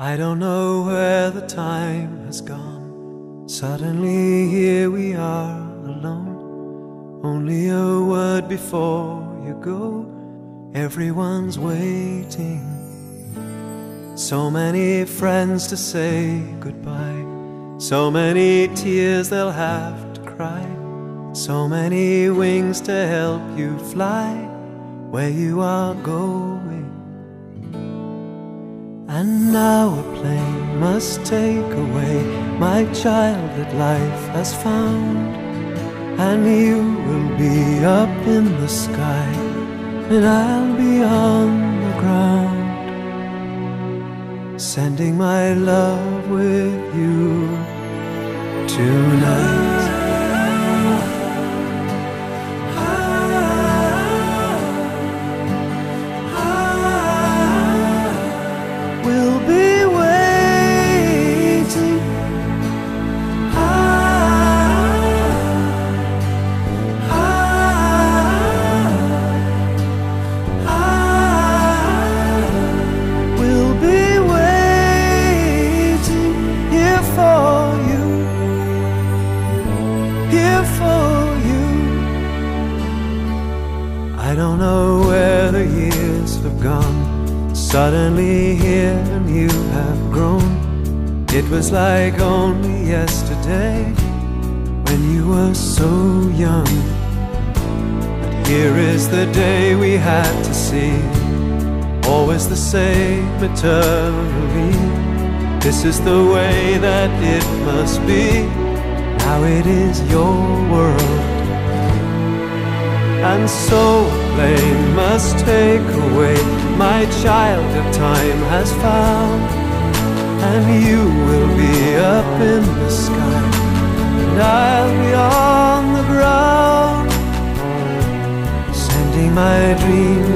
I don't know where the time has gone. Suddenly here we are alone. Only a word before you go. Everyone's waiting. So many friends to say goodbye. So many tears they'll have to cry. So many wings to help you fly where you are going. And now a plane must take away my child that life has found. And you will be up in the sky, and I'll be on the ground, sending my love with you tonight. We'll be waiting. We'll be waiting here for you, here for you. I don't know where the years have gone. Suddenly here and you have grown. It was like only yesterday when you were so young. But here is the day we had to see, always the same eternally. This is the way that it must be. Now it is your world. And so a plane must take away my child that time has found. And you will be up in the sky, and I'll be on the ground, sending my dreams